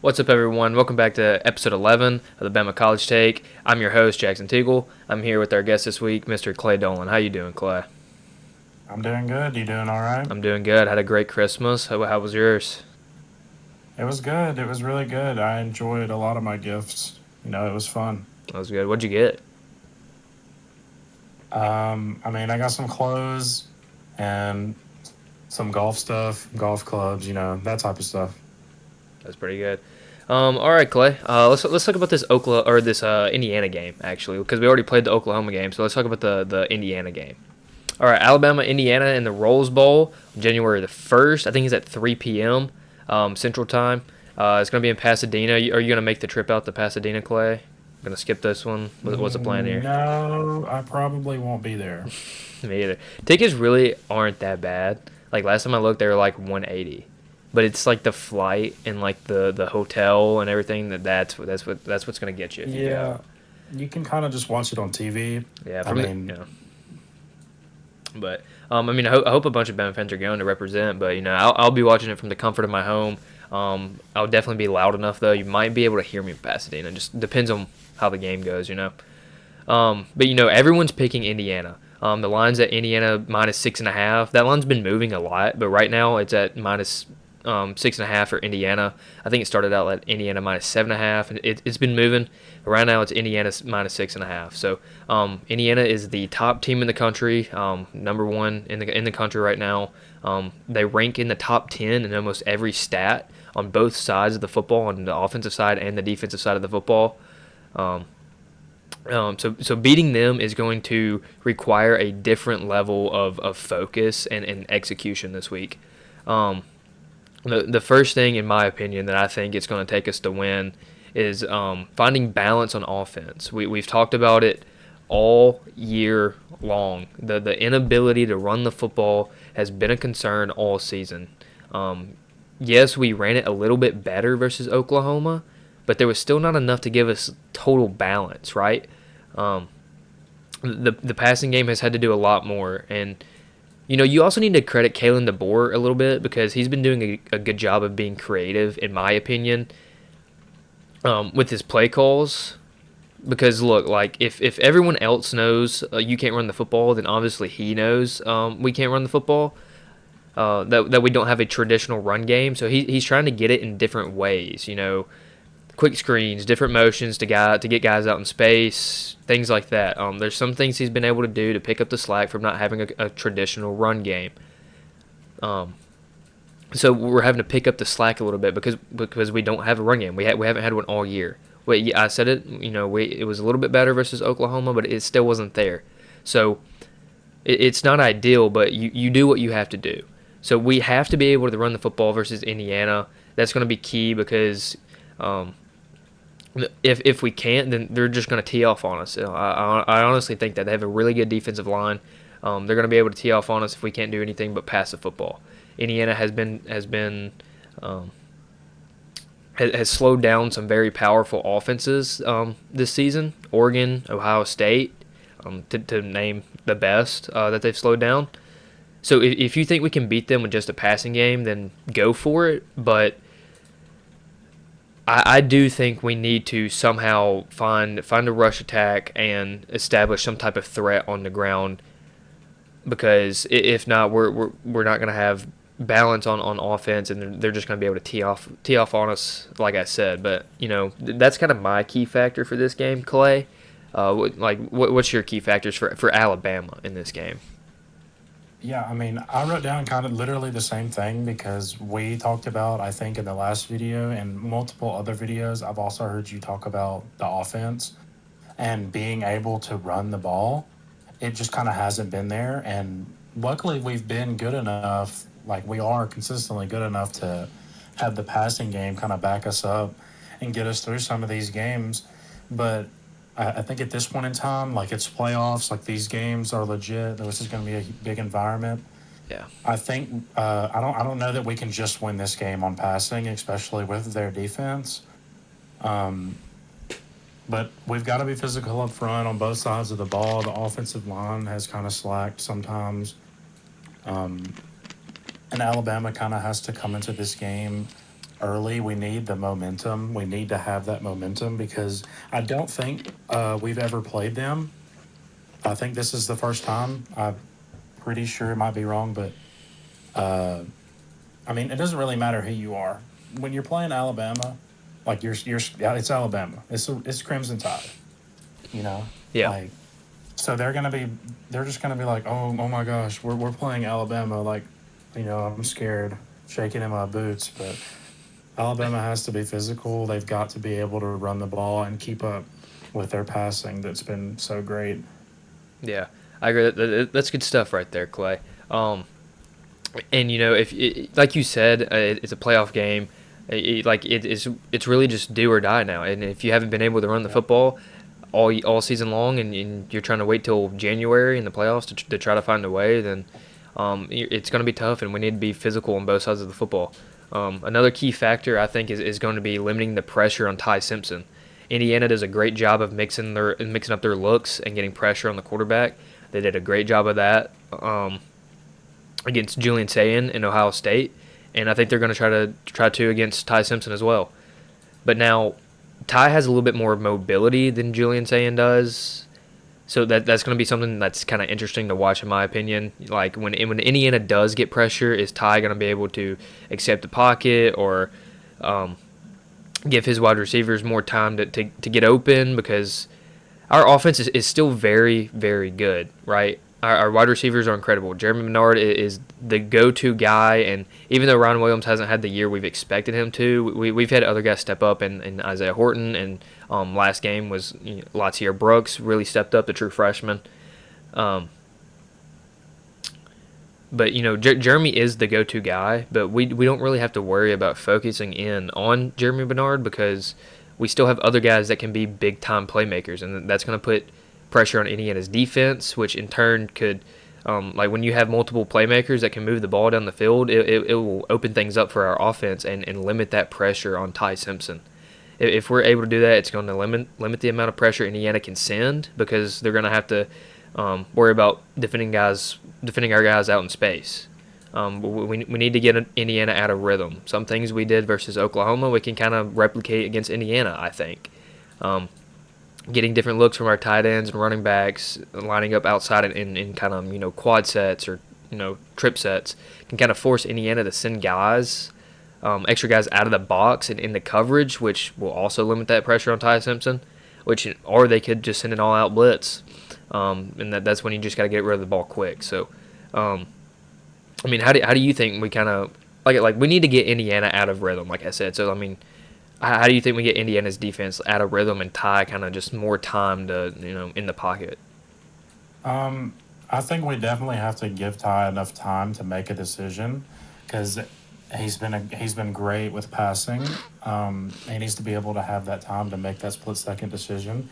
What's up, everyone? Welcome back to episode 11 of the BamaCollegeTake. I'm your host, Jackson Teagle. I'm here with our guest this week, Mr. Clay Dolan. How you doing, Clay? I'm doing good. You doing all right? I'm doing good. Had a great Christmas. How was yours? It was good. It was really good. I enjoyed a lot of my gifts. It was fun. That was good. What'd you get? I got some clothes and some golf stuff, golf clubs, that type of stuff. That's pretty good. All right, Clay. Let's talk about this Oklahoma or this Indiana game actually, because we already played the Oklahoma game. So let's talk about the Indiana game. All right, Alabama, Indiana in the Rose Bowl, January the 1st. I think it's at 3 p.m. Central Time. It's going to be in Pasadena. Are you going to make the trip out to Pasadena, Clay? Going to skip this one? What's the plan here? No, I probably won't be there. Me either. Tickets really aren't that bad. Like last time I looked, they were like 180, but it's like the flight and like the hotel and everything that's what's going to get you if you go. Yeah, you can kind of just watch it on TV. Yeah, I for me, mean, But I hope a bunch of Bama fans are going to represent. But I'll be watching it from the comfort of my home. I'll definitely be loud enough though. You might be able to hear me in Pasadena. Just depends on how the game goes. But everyone's picking Indiana. The line's at Indiana minus 6.5. That line's been moving a lot, but right now it's at minus 6.5 for Indiana. I think it started out at Indiana minus 7.5, and it's been moving. But right now it's Indiana minus 6.5. So Indiana is the top team in the country, number one in the country right now. They rank in the top 10 in almost every stat on both sides of the football, on the offensive side and the defensive side of the football. So beating them is going to require a different level of focus and execution this week. The first thing, in my opinion, that I think it's going to take us to win is finding balance on offense. We've talked about it all year long. The inability to run the football has been a concern all season. Yes, we ran it a little bit better versus Oklahoma, but there was still not enough to give us total balance, right? The passing game has had to do a lot more, and you also need to credit Kalen DeBoer a little bit because he's been doing a good job of being creative, in my opinion, with his play calls. Because look, like if everyone else knows you can't run the football, then obviously he knows we can't run the football. That we don't have a traditional run game, so he's trying to get it in different ways. Quick screens, different motions to get guys out in space, things like that. There's some things he's been able to do to pick up the slack from not having a traditional run game. So we're having to pick up the slack a little bit because we don't have a run game. We haven't had one all year. Wait, I said it. It was a little bit better versus Oklahoma, but it still wasn't there. So it's not ideal, but you do what you have to do. So we have to be able to run the football versus Indiana. That's going to be key because if we can't, then they're just going to tee off on us. I honestly think that they have a really good defensive line. They're going to be able to tee off on us if we can't do anything but pass the football. Indiana has slowed down some very powerful offenses this season. Oregon, Ohio State, to name the best that they've slowed down. So if you think we can beat them with just a passing game, then go for it. But I do think we need to somehow find a rush attack and establish some type of threat on the ground. Because if not, we're not going to have balance on offense, and they're just going to be able to tee off on us, like I said. But that's kind of my key factor for this game, Clay. What's your key factors for Alabama in this game? Yeah, I wrote down kind of literally the same thing because we talked about, I think, in the last video and multiple other videos, I've also heard you talk about the offense and being able to run the ball. It just kind of hasn't been there. And luckily, we've been good enough, like we are consistently good enough to have the passing game kind of back us up and get us through some of these games. But I think at this point in time, like it's playoffs, like these games are legit. This is going to be a big environment. Yeah. I think I don't know that we can just win this game on passing, especially with their defense. But we've got to be physical up front on both sides of the ball. The offensive line has kind of slacked sometimes. And Alabama kind of has to come into this game early. We need the momentum. We need to have that momentum because I don't think we've ever played them. I think this is the first time. I'm pretty sure it might be wrong, but I mean, it doesn't really matter who you are when you're playing Alabama. Like yeah, it's Alabama. It's Crimson Tide. You know, Yeah. like so they're just gonna be like, oh my gosh, we're playing Alabama. Like, I'm scared, shaking in my boots. But Alabama has to be physical. They've got to be able to run the ball and keep up with their passing that's been so great. Yeah, I agree. That's good stuff right there, Clay. And if like you said, it's a playoff game. It's really just do or die now. And if you haven't been able to run the Yep. football all season long, and you're trying to wait till January in the playoffs to try to find a way, then it's going to be tough. And we need to be physical on both sides of the football. Another key factor I think is going to be limiting the pressure on Ty Simpson. Indiana does a great job of mixing up their looks and getting pressure on the quarterback. They did a great job of that against Julian Sayin in Ohio State, and I think they're going to try to against Ty Simpson as well. But now Ty has a little bit more mobility than Julian Sayin does, so that's going to be something that's kind of interesting to watch in my opinion. Like when Indiana does get pressure, is Ty going to be able to accept the pocket or give his wide receivers more time to get open, because our offense is still very, very good, right? Our wide receivers are incredible. Jeremy Menard is the go-to guy, and even though Ryan Williams hasn't had the year we've expected him to, we've had other guys step up, and Isaiah Horton, and last game was Latier Brooks really stepped up, the true freshman. Um, but Jeremy is the go-to guy, but we don't really have to worry about focusing in on Jeremy Bernard because we still have other guys that can be big-time playmakers, and that's going to put pressure on Indiana's defense, which in turn could, like when you have multiple playmakers that can move the ball down the field, it will open things up for our offense and limit that pressure on Ty Simpson. If we're able to do that, it's going to limit the amount of pressure Indiana can send, because they're going to have to worry about defending our guys out in space. We need to get Indiana out of rhythm. Some things we did versus Oklahoma, we can kind of replicate against Indiana, I think. Getting different looks from our tight ends and running backs, lining up outside in kind of quad sets or trip sets, can kind of force Indiana to send guys, extra guys out of the box and into coverage, which will also limit that pressure on Ty Simpson. Or they could just send an all-out blitz, and that's when you just got to get rid of the ball quick. So, I mean, how do you think we kind of like we need to get Indiana out of rhythm, like I said. So, I mean, how do you think we get Indiana's defense out of rhythm and Ty kind of just more time to in the pocket? I think we definitely have to give Ty enough time to make a decision because he's been great with passing. He needs to be able to have that time to make that split second decision,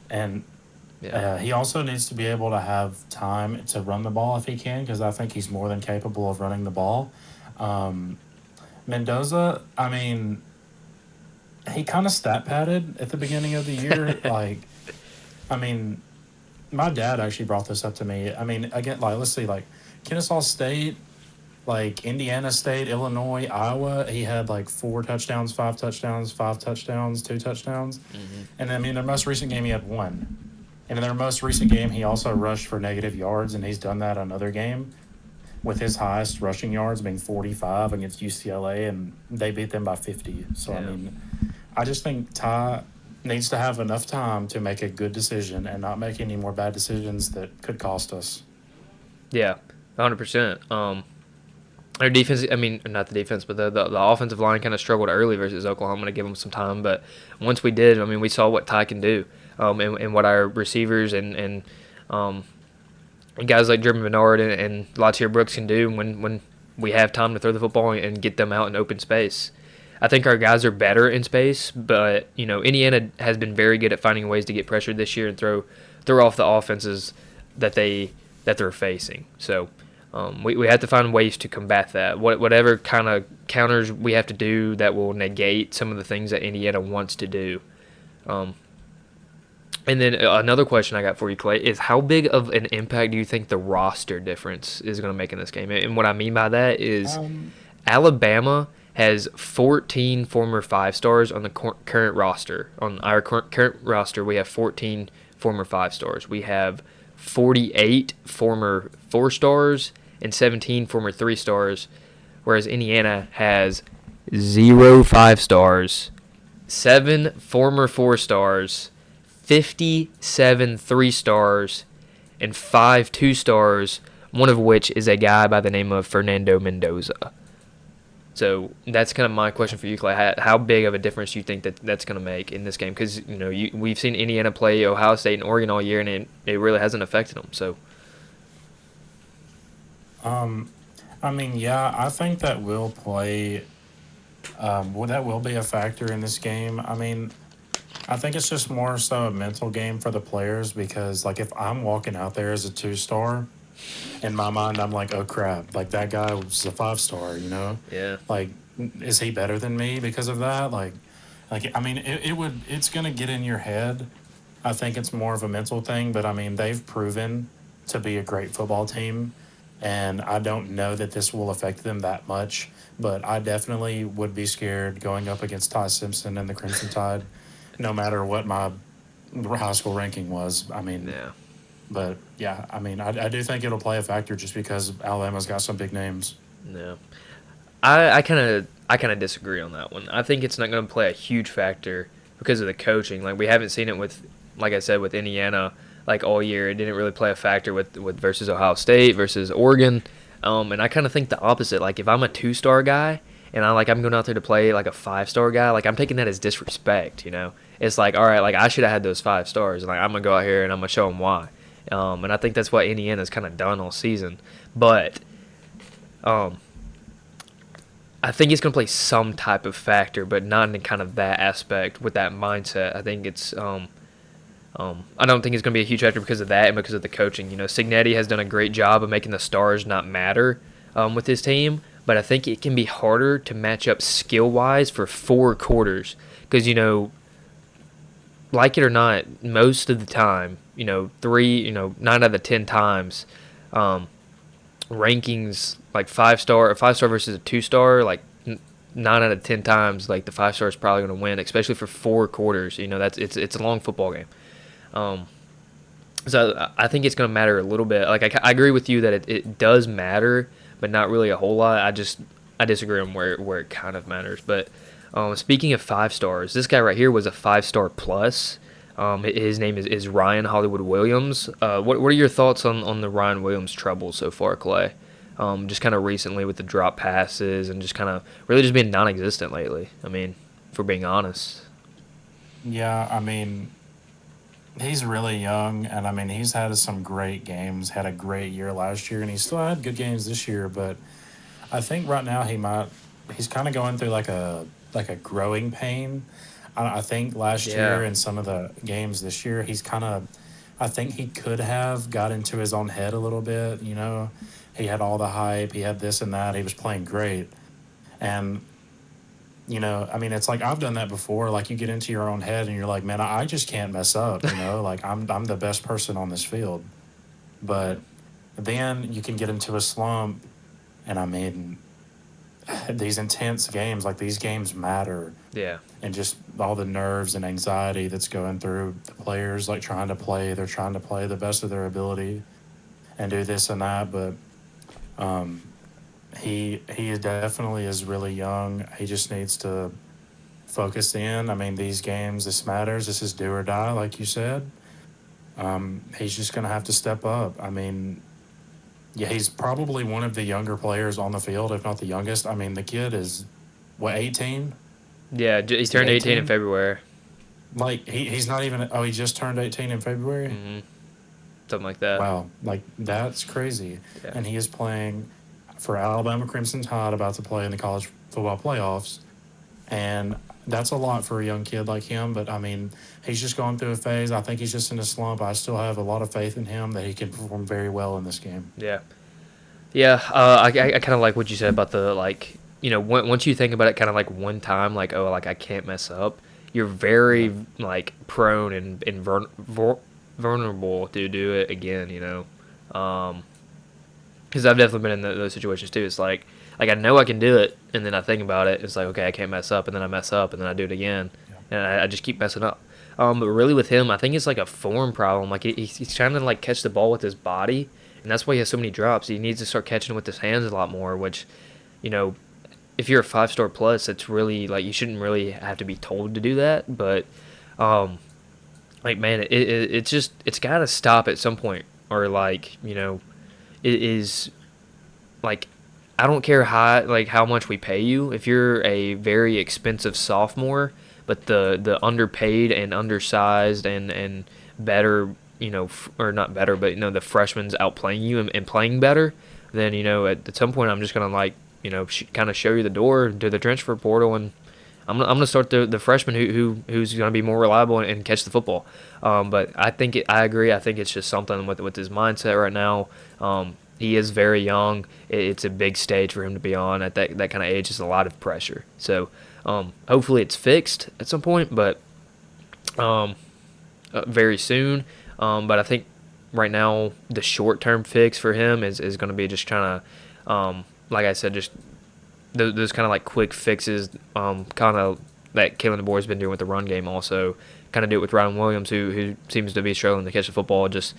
and Yeah, he also needs to be able to have time to run the ball if he can, because I think he's more than capable of running the ball. Um, Mendoza, I mean, he kind of stat padded at the beginning of the year. Like, I mean, my dad actually brought this up to me. I mean, again, like, let's see, like, Kennesaw State, like Indiana State, Illinois, Iowa, he had like 4 touchdowns, 5 touchdowns, 5 touchdowns, 2 touchdowns. And then, I mean, their most recent game, he had one. And in their most recent game, he also rushed for negative yards, and he's done that another game with his highest rushing yards being 45 against UCLA, and they beat them by 50. So, I yeah, mean, I just think Ty needs to have enough time to make a good decision and not make any more bad decisions that could cost us. yeah, 100%. Their defense, I mean, not the defense, but the offensive line kind of struggled early versus Oklahoma to give them some time. But once we did, I mean, we saw what Ty can do, and what our receivers um, and guys like Jeremy Menard and Latier Brooks can do when we have time to throw the football and get them out in open space. I think our guys are better in space, but Indiana has been very good at finding ways to get pressured this year and throw off the offenses that they're facing. So we have to find ways to combat that. Whatever kind of counters we have to do that will negate some of the things that Indiana wants to do. Um, and then another question I got for you, Clay, is how big of an impact do you think the roster difference is going to make in this game? And what I mean by that is Um, Alabama has 14 former 5 stars on the current roster. On our current roster, we have 14 former 5 stars. We have 48 former 4 stars and 17 former 3 stars, whereas Indiana has 0 5 stars, 7 former 4 stars, 57 3 stars, and 5 2 stars, one of which is a guy by the name of Fernando Mendoza. So that's kind of my question for you, Clay. How big of a difference do you think that's going to make in this game? Because we've seen Indiana play Ohio State and Oregon all year, and it really hasn't affected them. So Um, I mean, yeah, I think that will play. Well, that will be a factor in this game. I mean, I think it's just more so a mental game for the players because, like, if I'm walking out there as a 2 star, in my mind, I'm like, oh crap, like that guy was a 5 star, you know? yeah, Like, is he better than me because of that? Like I mean, it's gonna get in your head. I think it's more of a mental thing, but I mean, they've proven to be a great football team, and I don't know that this will affect them that much. But I definitely would be scared going up against Ty Simpson and the Crimson Tide, no matter what my high school ranking was. I mean, yeah, but yeah, I mean, I do think it'll play a factor just because Alabama's got some big names. yeah. I kind of disagree on that one. I think it's not going to play a huge factor because of the coaching. Like we haven't seen it with, like I said, with Indiana like all year. It didn't really play a factor with versus Ohio State versus Oregon. And I kind of think the opposite. Like if I'm a 2 star guy and I'm going out there to play like a 5 star guy, like I'm taking that as disrespect. It's like, all right, like I should have had those 5 stars, and like I'm gonna go out here and I'm gonna show them why. And I think that's what Indiana's kind of done all season. But um, I think it's going to play some type of factor, but not in kind of that aspect with that mindset. I think I don't think it's going to be a huge factor because of that and because of the coaching. Signetti has done a great job of making the stars not matter with his team, but I think it can be harder to match up skill wise for 4 quarters because like it or not, most of the time, 9 out of 10 times, rankings like 5 star, a 5 star versus a 2 star, like 9 out of 10 times, like the 5 star is probably going to win, especially for 4 quarters. That's it's a long football game. So I think it's going to matter a little bit. Like I agree with you that it does matter, but not really a whole lot. I disagree on where it kind of matters. But speaking of 5 stars, this guy right here was a 5 star plus. His name is Ryan Hollywood Williams. What are your thoughts on the Ryan Williams trouble so far, Clay? Just kind of recently with the drop passes and just kind of really just being non-existent lately. I mean, for being honest. Yeah, I mean, he's really young, and I mean, he's had some great games, had a great year last year, and he still had good games this year. But I think right now he's kind of going through like a growing pain. I think last Yeah. year and some of the games this year, I think he could have got into his own head a little bit. He had all the hype, he had this and that, he was playing great, and I mean, it's like I've done that before. Like you get into your own head and you're like, man, I just can't mess up. Like I'm the best person on this field, but then you can get into a slump, and I mean, these intense games, like these games matter, Yeah. and just all the nerves and anxiety that's going through the players, like they're trying to play the best of their ability and do this and that, but um, he definitely is really young. He just needs to focus in. I mean, these games, this matters. This is do or die, like you said. He's just gonna have to step up. I mean, yeah, he's probably one of the younger players on the field, if not the youngest. I mean, the kid is what, 18? Yeah. He Is he turned 18 in 18? February. Like he's not even. Oh, he just turned 18 in February. hmm Something like that. Wow, like that's crazy. Yeah. And he is playing for Alabama Crimson Tide, about to play in the college football playoffs. And that's a lot for a young kid like him. But I mean, he's just going through a phase. I think he's just in a slump. I still have a lot of faith in him that he can perform very well in this game. Yeah. Yeah. I kind of like what you said about the like once you think about it kind of like one time like oh like I can't mess up, you're Yeah. very like prone and vulnerable to do it again. Because I've definitely been in those situations too. It's like like I know I can do it, and then I think about it. It's like, okay, I can't mess up, and then I mess up, and then I do it again, Yeah. and I just keep messing up. But really with him, I think it's like a form problem. Like he's trying to like catch the ball with his body, and that's why he has so many drops. He needs to start catching it with his hands a lot more. Which, you know, if you're a 5-star plus, it's really like you shouldn't really have to be told to do that. But like man, it's just it's got to stop at some point, or like it is like I don't care how much we pay you. If you're a very expensive sophomore, but the underpaid and undersized and better, or not better, but the freshman's outplaying you and playing better, then at some point I'm just gonna like kind of show you the door to the transfer portal, and I'm gonna start the freshman who's gonna be more reliable and catch the football. But I agree. I think it's just something with his mindset right now. He is very young. It's a big stage for him to be on at that kind of age. It's a lot of pressure. So hopefully it's fixed at some point, but very soon. But I think right now the short-term fix for him is going to be just trying to, like I said, just those kind of like quick fixes, kind of that Kalen DeBoer's been doing with the run game also. Kind of do it with Ryan Williams, who seems to be struggling to catch the football. Just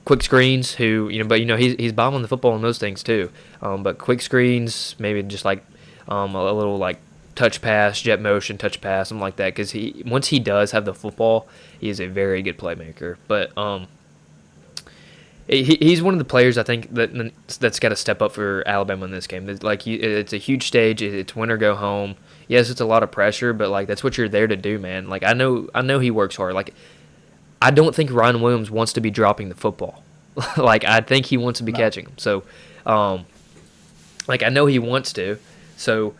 quick screens, but he's bombing the football in those things too. But quick screens, maybe just like a little like touch pass, jet motion, touch pass, something like that. Because once he does have the football, he is a very good playmaker. But he's one of the players I think that's got to step up for Alabama in this game. It's a huge stage. It's win or go home. Yes, it's a lot of pressure, but like that's what you're there to do, man. Like I know he works hard. Like I don't think Ryan Williams wants to be dropping the football. Like I think he wants to be catching them. So, like I know he wants to. So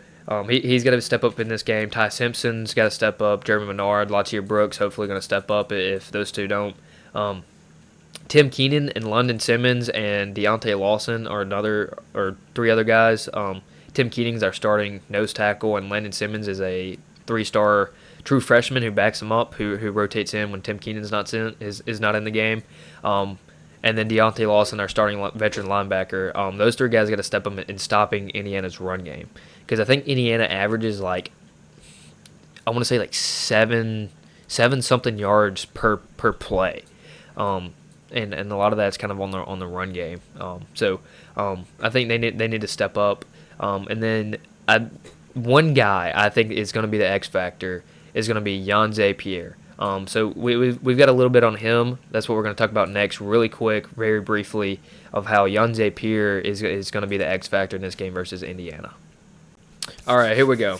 he's got to step up in this game. Ty Simpson's got to step up. Jeremy Menard, Latier Brooks, hopefully going to step up if those two don't. Tim Keenan and London Simmons and Deontay Lawson are three other guys. Tim Keenan's our starting nose tackle, and Landon Simmons is a 3-star true freshman who backs him up, who rotates in when Tim Keenan's is not in the game. And then Deontay Lawson, our starting veteran linebacker. Those three guys got to step up in stopping Indiana's run game, because I think Indiana averages like I want to say like seven something yards per play. And a lot of that's kind of on the run game. So I think they need to step up. And then one guy I think is going to be the X factor is going to be Yanze Pierre. So we've got a little bit on him. That's what we're going to talk about next, really quick, very briefly, of how Yanze Pierre is going to be the X factor in this game versus Indiana. All right, here we go,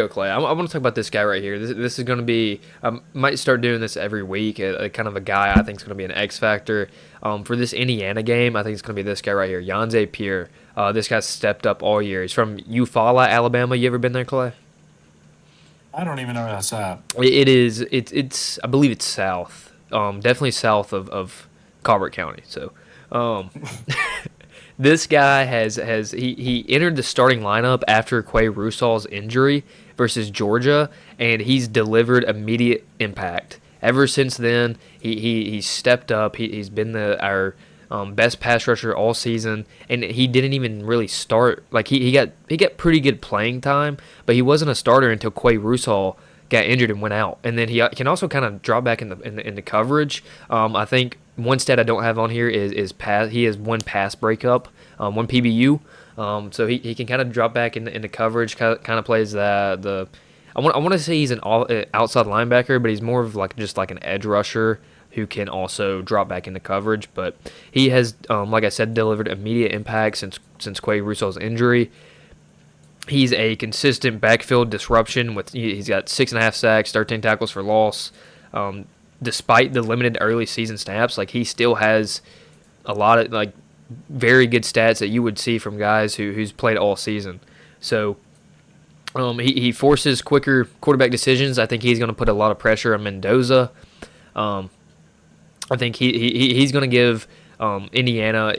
Clay. I want to talk about this guy right here. This is going to be, I might start doing this every week, kind of a guy I think is going to be an X factor. For this Indiana game, I think it's going to be this guy right here, Yanze Pierre. This guy's stepped up all year. He's from Eufaula, Alabama. You ever been there, Clay? I don't even know where that's at. It is. It's. I believe it's south. Definitely south of Colbert County. So, this guy he entered the starting lineup after Quay Russal's injury versus Georgia, and he's delivered immediate impact. Ever since then, he's stepped up. He's been our best pass rusher all season, and he didn't even really start. Like he got pretty good playing time, but he wasn't a starter until Quay Russall got injured and went out. And then he can also kind of drop back in the coverage. I think one stat I don't have on here is pass. He has one pass breakup, one PBU. So he can kind of drop back in the coverage. Kind of plays the. I want to say he's an outside linebacker, but he's more of like just like an edge rusher who can also drop back into coverage. But he has, like I said, delivered immediate impact since Quay Russal's injury. He's a consistent backfield disruption. He's got 6.5 sacks, 13 tackles for loss. Despite the limited early season snaps, like he still has a lot of like very good stats that you would see from guys who's played all season. So he forces quicker quarterback decisions. I think he's going to put a lot of pressure on Mendoza. I think he's going to give Indiana.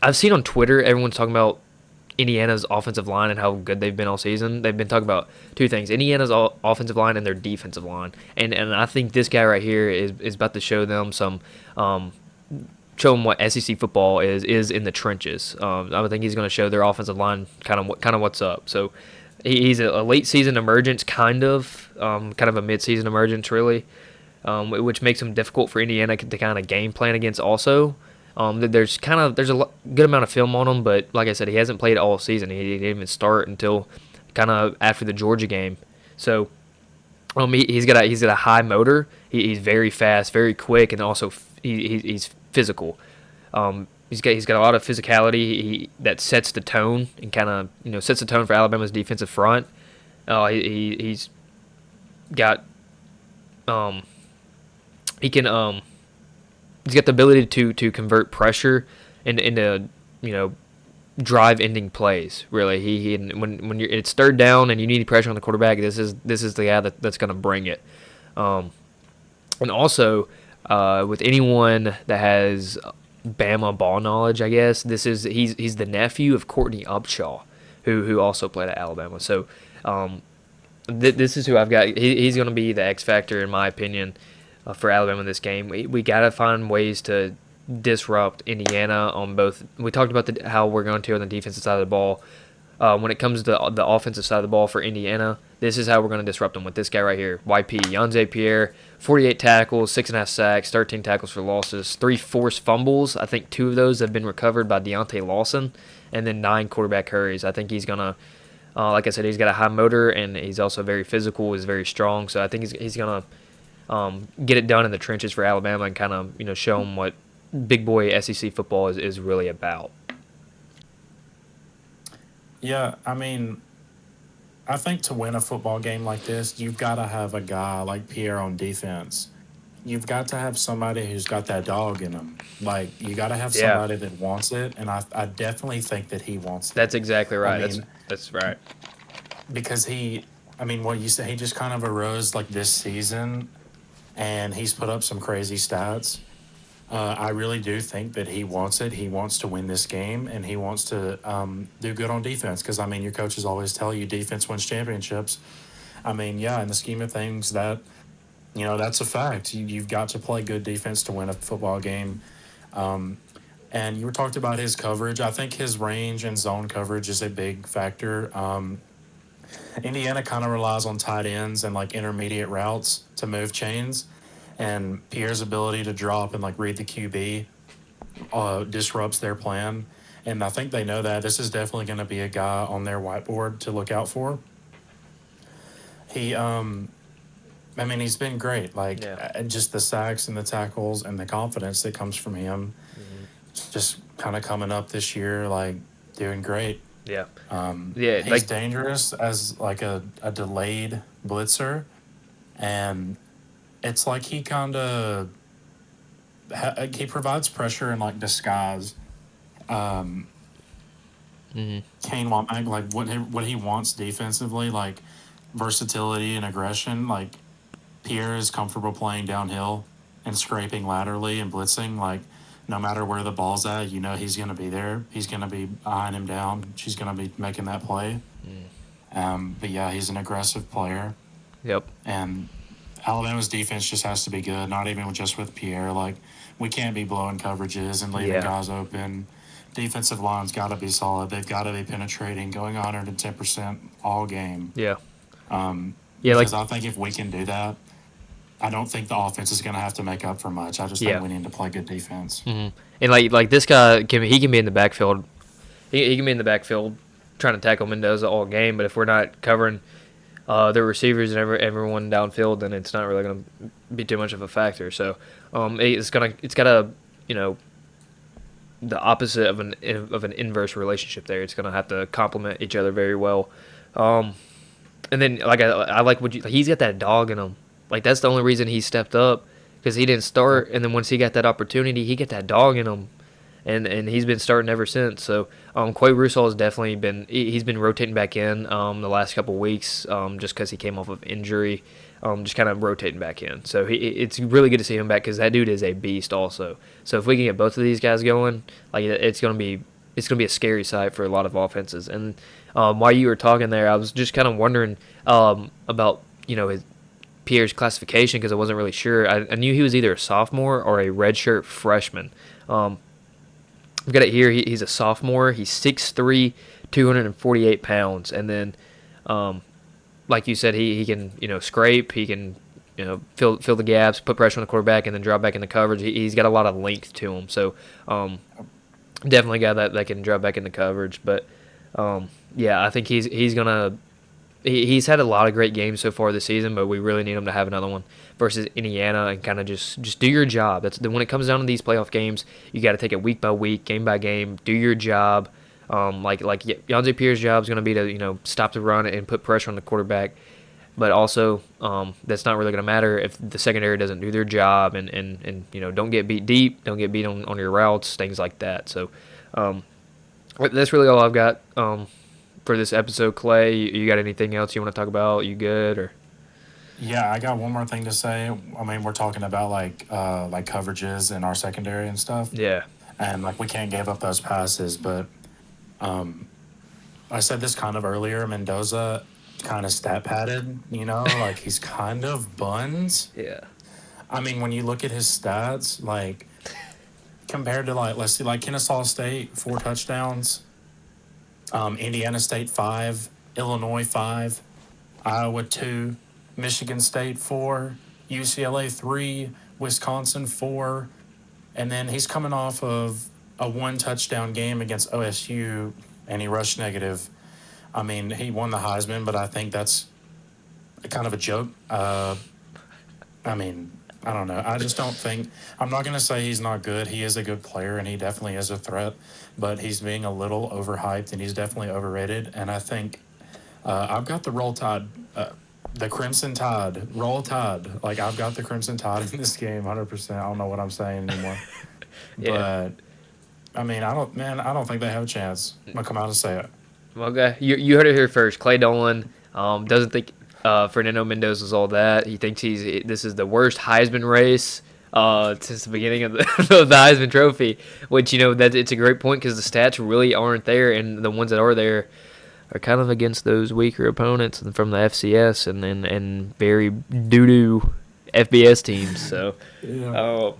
I've seen on Twitter everyone's talking about Indiana's offensive line and how good they've been all season. They've been talking about two things: Indiana's offensive line and their defensive line. And I think this guy right here is about to show them some show them what SEC football is in the trenches. I would think he's going to show their offensive line kind of what's up. So he's a late season emergence, kind of a mid season emergence, really, which makes him difficult for Indiana to kind of game plan against. Also, there's good amount of film on him, but like I said, he hasn't played all season. He didn't even start until kind of after the Georgia game. So he's got a high motor. He's very fast, very quick, and also he's physical. He's got a lot of physicality that sets the tone and kind of sets the tone for Alabama's defensive front. He's got he can he's got the ability to convert pressure into drive ending plays. Really, when it's third down and you need pressure on the quarterback, this is the guy that's going to bring it. And also with anyone that has Bama ball knowledge, I guess he's the nephew of Courtney Upshaw, who also played at Alabama. So this is who I've got. He's going to be the X factor in my opinion for Alabama in this game. We got to find ways to disrupt Indiana on both. We talked about how we're going to on the defensive side of the ball. When it comes to the offensive side of the ball for Indiana, this is how we're going to disrupt them with this guy right here, YP, Yanze Pierre, 48 tackles, 6.5 sacks, 13 tackles for losses, 3 forced fumbles. I think 2 of those have been recovered by Deontay Lawson, and then 9 quarterback hurries. I think he's going to, like I said, he's got a high motor, and he's also very physical, is very strong. So I think he's going to get it done in the trenches for Alabama and kind of show them what big boy SEC football is really about. Yeah, I mean, I think to win a football game like this, you've got to have a guy like Pierre on defense. You've got to have somebody who's got that dog in him. Like, you got to have Yeah. somebody that wants it, and I definitely think that he wants it. That's exactly right. I mean, that's right. because what you said, he just kind of arose like this season, and he's put up some crazy stats. I really do think that he wants it. He wants to win this game, and he wants to do good on defense. Because your coaches always tell you defense wins championships. Yeah, in the scheme of things, that's a fact. You've got to play good defense to win a football game. And you were talked about his coverage. I think his range and zone coverage is a big factor. Indiana kind of relies on tight ends and like intermediate routes to move chains. And Pierre's ability to drop and like read the QB disrupts their plan. And I think they know that. This is definitely going to be a guy on their whiteboard to look out for. He's been great. Just the sacks and the tackles and the confidence that comes from him. Mm-hmm. Just kind of coming up this year, doing great. Yeah. He's dangerous as a delayed blitzer. And it's like he kind of he provides pressure in disguise. Kane Wommack, what he wants defensively, versatility and aggression. Pierre is comfortable playing downhill and scraping laterally and blitzing. No matter where the ball's at, he's going to be there. He's going to be behind him down. She's going to be making that play. But yeah, he's an aggressive player. Yep. And Alabama's defense just has to be good, not even just with Pierre. We can't be blowing coverages and leaving guys open. Defensive line's got to be solid. They've got to be penetrating, going 110% all game. Yeah. Because I think if we can do that, I don't think the offense is going to have to make up for much. I just think we need to play good defense. Mm-hmm. And this guy, he can be in the backfield. He can be in the backfield trying to tackle Mendoza all game, but if we're not covering their receivers and everyone downfield, then it's not really going to be too much of a factor. So it's got a the opposite of an inverse relationship there. It's going to have to complement each other very well. And then I like he's got that dog in him. That's the only reason he stepped up, because he didn't start, and then once he got that opportunity, he got that dog in him, and he's been starting ever since. So Quay Russaw has definitely been rotating back in the last couple weeks, just because he came off of injury, just kind of rotating back in. So it's really good to see him back, because that dude is a beast also. So if we can get both of these guys going, it's gonna be a scary sight for a lot of offenses. And while you were talking there, I was just kind of wondering about Pierre's classification because I wasn't really sure. I knew he was either a sophomore or a redshirt freshman. I've got it here. He's a sophomore. He's 6'3", 248 pounds, and then, like you said, he can scrape. He can fill the gaps, put pressure on the quarterback, and then drop back into coverage. He's got a lot of length to him, so definitely a guy that can drop back into coverage. But yeah, I think he's gonna. He's had a lot of great games so far this season, but we really need him to have another one versus Indiana and kind of just do your job. When it comes down to these playoff games, you got to take it week by week, game by game, do your job. Like Yonze Pierre's job is going to be to stop the run and put pressure on the quarterback, but also that's not really going to matter if the secondary doesn't do their job and don't get beat deep, don't get beat on your routes, things like that. So that's really all I've got. For this episode, Clay, you got anything else you want to talk about? You good or? Yeah, I got one more thing to say. I mean, we're talking about like coverages in our secondary and stuff, Yeah. and like we can't give up those passes. But I said this kind of earlier. Mendoza kind of stat padded, like he's kind of buns. Yeah. I mean, when you look at his stats, like compared to let's see, like Kennesaw State 4 touchdowns. Indiana State 5, Illinois 5, Iowa 2, Michigan State 4, UCLA 3, Wisconsin 4, and then he's coming off of a 1 touchdown game against OSU, and he rushed negative. I mean, he won the Heisman, but I think that's kind of a joke. I mean, I don't know. I just don't think – I'm not going to say he's not good. He is a good player, and he definitely is a threat. But he's being a little overhyped, and he's definitely overrated. And I think I've got the Roll Tide, the Crimson Tide, Roll Tide. Like, I've got the Crimson Tide in this game 100%. I don't know what I'm saying anymore. Yeah. But, I mean, I don't think they have a chance. I'm going to come out and say it. Well, okay. You heard it here first. Clay Dolan doesn't think Fernando Mendoza's all that. He thinks this is the worst Heisman race since the beginning of the, of the Heisman Trophy, which that it's a great point because the stats really aren't there, and the ones that are there are kind of against those weaker opponents from the FCS and very doo-doo FBS teams. So, Yeah.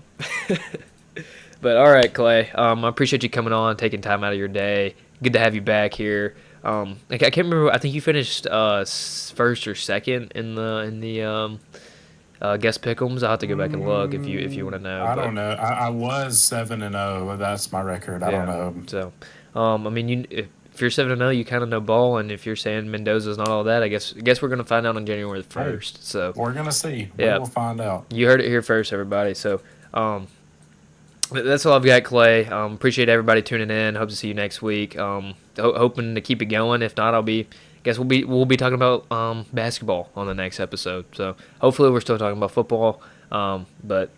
But all right, Clay. I appreciate you coming on, taking time out of your day. Good to have you back here. I can't remember. I think you finished first or second in the guest pick'ems. I'll have to go back and look if you want to know. I don't know. I was 7-0, but that's my record. I don't know. So, I mean, if you're 7-0, you kind of know ball, and if you're saying Mendoza's not all that, I guess we're gonna find out on January the 1st. So We're gonna see. Yeah. We'll find out. you heard it here first, everybody. So, that's all I've got, Clay. Appreciate everybody tuning in. Hope to see you next week. Hoping to keep it going. If not, we'll be talking about basketball on the next episode. So hopefully we're still talking about football. But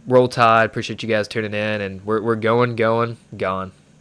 Roll Tide. Appreciate you guys tuning in, and we're gone.